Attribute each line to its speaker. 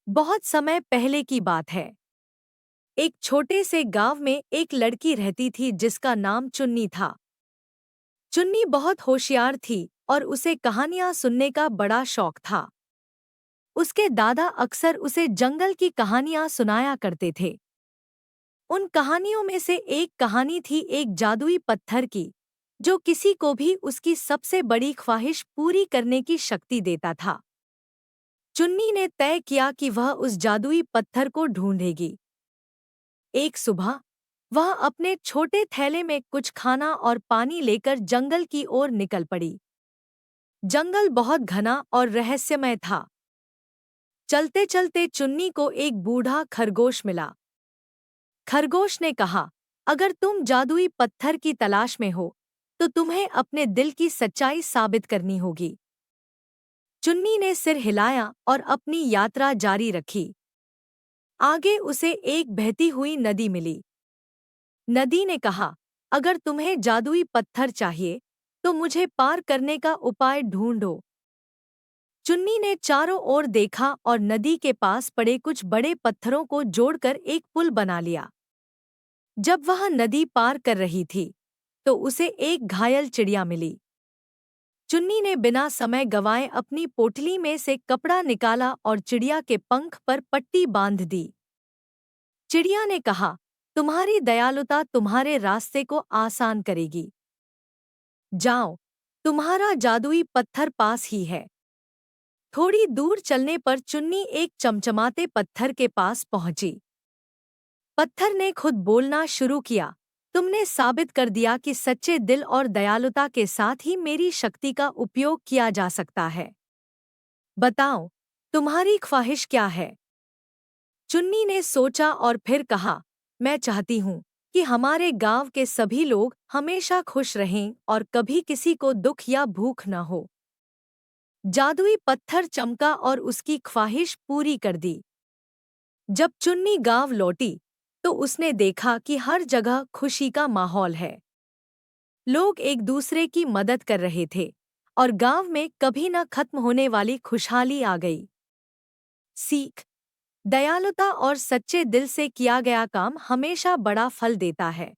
Speaker 1: बहुत समय पहले की बात है। एक छोटे से गांव में एक लड़की रहती थी जिसका नाम चुन्नी था। चुन्नी बहुत होशियार थी और उसे कहानियां सुनने का बड़ा शौक था। उसके दादा अक्सर उसे जंगल की कहानियां सुनाया करते थे। उन कहानियों में से एक कहानी थी एक जादुई पत्थर की, जो किसी को भी उसकी सबसे बड़ी ख्वाहिश पूरी करने की शक्ति देता था। चुन्नी ने तय किया कि वह उस जादुई पत्थर को ढूंढेगी। एक सुबह वह अपने छोटे थैले में कुछ खाना और पानी लेकर जंगल की ओर निकल पड़ी। जंगल बहुत घना और रहस्यमय था। चलते चलते चुन्नी को एक बूढ़ा खरगोश मिला। खरगोश ने कहा, अगर तुम जादुई पत्थर की तलाश में हो तो तुम्हें अपने दिल की सच्चाई साबित करनी होगी। चुन्नी ने सिर हिलाया और अपनी यात्रा जारी रखी। आगे उसे एक बहती हुई नदी मिली। नदी ने कहा, अगर तुम्हें जादुई पत्थर चाहिए तो मुझे पार करने का उपाय ढूंढो। चुन्नी ने चारों ओर देखा और नदी के पास पड़े कुछ बड़े पत्थरों को जोड़कर एक पुल बना लिया। जब वह नदी पार कर रही थी तो उसे एक घायल चिड़िया मिली। चुन्नी ने बिना समय गंवाए अपनी पोटली में से कपड़ा निकाला और चिड़िया के पंख पर पट्टी बांध दी। चिड़िया ने कहा, तुम्हारी दयालुता तुम्हारे रास्ते को आसान करेगी। जाओ, तुम्हारा जादुई पत्थर पास ही है। थोड़ी दूर चलने पर चुन्नी एक चमचमाते पत्थर के पास पहुंची। पत्थर ने खुद बोलना शुरू किया, तुमने साबित कर दिया कि सच्चे दिल और दयालुता के साथ ही मेरी शक्ति का उपयोग किया जा सकता है। बताओ, तुम्हारी ख्वाहिश क्या है? चुन्नी ने सोचा और फिर कहा, मैं चाहती हूँ कि हमारे गांव के सभी लोग हमेशा खुश रहें और कभी किसी को दुख या भूख न हो। जादुई पत्थर चमका और उसकी ख्वाहिश पूरी कर दी। जब चुन्नी गांव लौटी तो उसने देखा कि हर जगह खुशी का माहौल है। लोग एक दूसरे की मदद कर रहे थे और गांव में कभी न खत्म होने वाली खुशहाली आ गई। सीख: दयालुता और सच्चे दिल से किया गया काम हमेशा बड़ा फल देता है।